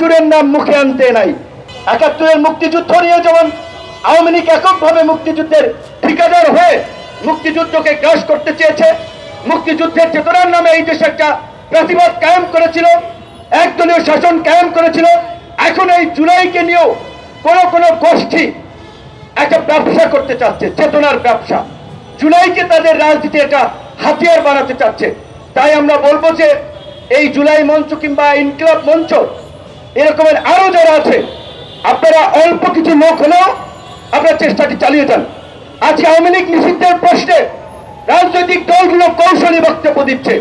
ভাসুরের নাম মুখে আনতে নাই। ৭১-এর মুক্তিযুদ্ধ নিয়ে যেমন আওয়ামী লীগ এককভাবে মুক্তিযুদ্ধের ঠিকাদার হয়ে মুক্তিযুদ্ধকে গ্রাস করতে চেয়েছে, মুক্তিযুদ্ধের চেতনার নামে এই দেশে একটা প্রতিবাদ কায়েম করেছিল, একদলীয় শাসন কায়েম করেছিল, এখন এই জুলাইকে নিয়েও কোন কোন গোষ্ঠী একটা ব্যবসা করতে চাচ্ছে, চেতনার ব্যবসা। জুলাইকে তাদের রাজনীতি একটা হাতিয়ার বানাতে চাচ্ছে। তাই আমরা বলবো যে এই জুলাই মঞ্চ কিংবা ইনকিলাব মঞ্চ এরকমের আরো যারা আছে, আপনারা অল্প কিছু লোক হলেও আপনার চেষ্টাটি চালিয়ে যান। আজকে আওয়ামী লীগ নিষিদ্ধের প্রশ্নে রাজনৈতিক দলগুলো কৌশলী বক্তব্য দিচ্ছে,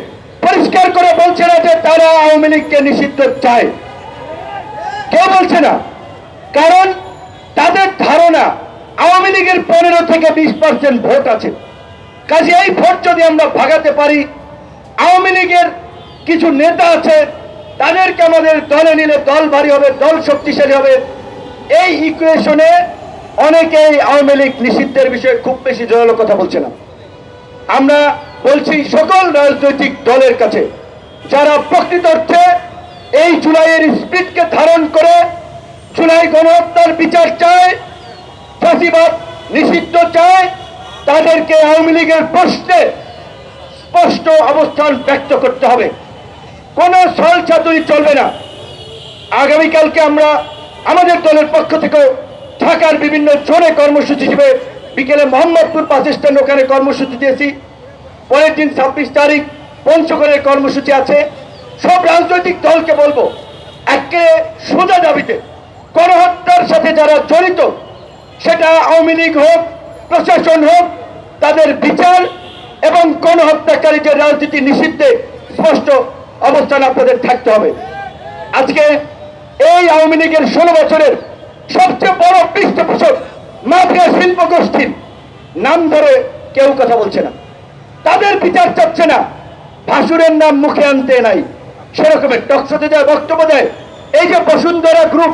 পরিষ্কার করে বলছে না যে তারা আওয়ামী লীগকে নিষিদ্ধ চায়। কেউ বলছে না, কারণ তাদের ধারণা আওয়ামী লীগের 15 থেকে 20% ভোট আছে। কাজে এই ভোট যদি আমরা ভাগাতে পারি, আওয়ামী লীগের কিছু নেতা আছে তাদেরকে আমাদের দলে নিলে দল ভারী হবে, দল শক্তিশালী হবে। এই ইকুয়েশনে অনেকেই আওয়ামী লীগ নিষিদ্ধের বিষয়ে খুব বেশি জোরালো কথা বলছে না। আমরা বলছি সকল রাজনৈতিক দলের কাছে, যারা প্রকৃত অর্থে এই জুলাইয়ের স্পিরিটকে ধারণ করে জুলাই গণহত্যার বিচার চায়, ফাঁসিবাদ নিষিদ্ধ চায়, তাদেরকে আওয়ামী লীগের প্রশ্নে স্পষ্ট অবস্থান ব্যক্ত করতে হবে। কোন ছলচাতুরি চলবে না। আগামীকালকে আমরা আমাদের দলের পক্ষ থেকে ঢাকার বিভিন্ন জোনে কর্মসূচি হিসেবে বিকেলে মোহাম্মদপুর বাস স্ট্যান্ড ওখানে কর্মসূচি দিয়েছি। পরের দিন 26 তারিখ পঞ্চগড়ের কর্মসূচি আছে। সব রাজনৈতিক দলকে বলবো, একে সোজা দাবিতে গণহত্যার সাথে যারা জড়িত, সেটা আওয়ামী লীগ হোক, প্রশাসন হোক, তাদের বিচার এবং গণহত্যাকারীদের রাজনীতি নিষিদ্ধে স্পষ্ট অবস্থান আপনাদের থাকতে হবে। আজকে এই আওয়ামী লীগের 16 বছরের সবচেয়ে বড় পৃষ্ঠপোষক মাফিয়া শিল্প গোষ্ঠীর নাম ধরে কেউ কথা বলছে না, তাদের বিচার চাচ্ছে না। ভাসুরের নাম মুখে আনতে নাই, সেরকমের টকশোতে যায় বক্তব্য দেয়। এই যে বসুন্ধরা গ্রুপ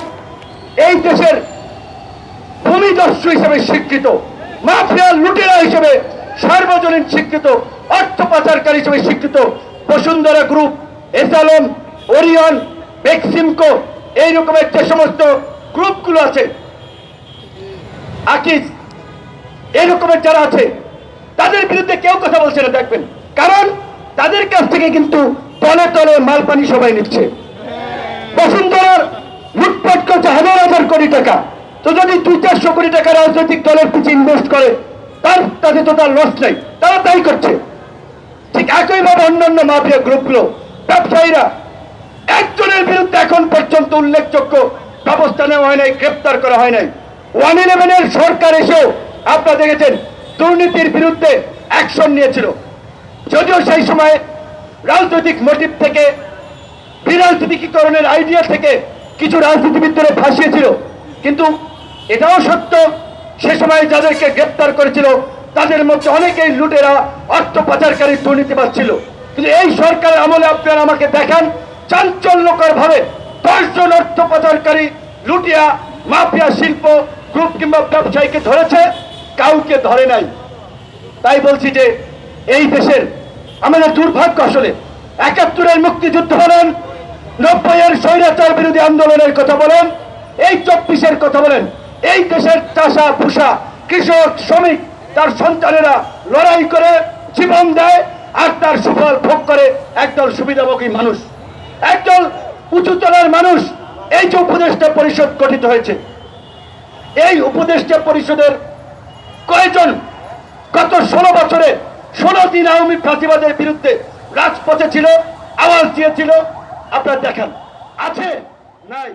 এই দেশের ভূমিদস্যু হিসেবে স্বীকৃত, মাফিয়া লুটেরা হিসেবে সার্বজনীন স্বীকৃত, অর্থ পাচারকারী হিসেবে স্বীকৃত বসুন্ধরা গ্রুপ, এসালন, ওরিয়ন, বেক্সিমকো, এই রকমের যে সমস্ত গ্রুপগুলো আছে, আকিজ, এই রকমের যারা আছে, তাদের বিরুদ্ধে কেউ কথা বলছে না। দেখবেন, কারণ তাদের কাছ থেকে কিন্তু তলে তলে মাল পানি সবাই নিচ্ছে। বসুন্ধরার লুটপাট করছে হাজার হাজার কোটি টাকা। তো যদি 200-400 কোটি টাকা রাজনৈতিক দলের পিছিয়ে ইনভেস্ট করে, তাদের তো তার লস নাই, তারা তাই করছে। ঠিক একইভাবে অন্যান্য মাফিয়া গ্রুপগুলো, ব্যবসায়ীরা, একজনের বিরুদ্ধে এখন পর্যন্ত উল্লেখযোগ্য ব্যবস্থা নেওয়া হয় নাই, গ্রেপ্তার করা হয় নাই। 111-এর সরকার এসেও আপনারা দেখেছেন দুর্নীতির বিরুদ্ধে অ্যাকশন নিয়েছিল। যদিও সেই সময় রাজনৈতিক মোটিভ থেকে, বিরাজনীতিকরণের আইডিয়া থেকে কিছু রাজনীতিবিদদের ফাঁসিয়েছিল, কিন্তু এটাও সত্য সে সময় যাদেরকে গ্রেপ্তার করেছিল তাদের মধ্যে অনেকেই লুটেরা, অর্থ পাচারকারী, দুর্নীতিবাজ ছিল। কিন্তু এই সরকারের আমলে আপনারা আমাকে দেখান চাঞ্চল্যকর ভাবে 10 জন অর্থ পাচারকারী, লুটিয়া, মাফিয়া শিল্প গ্রুপ কিংবা ব্যবসায়ীকে ধরেছে? কাউকে ধরে নাই। তাই বলছি যে এই দেশের আমাদের দুর্ভাগ্য, আসলে ৭১-এর মুক্তিযুদ্ধ বলেন, 90-এর স্বৈরাচার বিরোধী আন্দোলনের কথা বলেন, এই 24-এর কথা বলেন, এই দেশের চাষা ভুষা, কৃষক, শ্রমিক, তার সন্তানেরা লড়াই করে জীবন দেয়, আর তার সুফল ভোগ করে একদল সুবিধাভোগী মানুষ, একদল উঁচুতলার মানুষ। এই যে উপদেষ্টা পরিষদ গঠিত হয়েছে, এই উপদেষ্টা পরিষদের কয়েকজন গত 16 বছরে 16 দিন আওয়ামী ফাঁসিবাদের বিরুদ্ধে রাজপথে ছিল, আওয়াজ দিয়েছিল? আপনারা দেখান, আছে? নাই।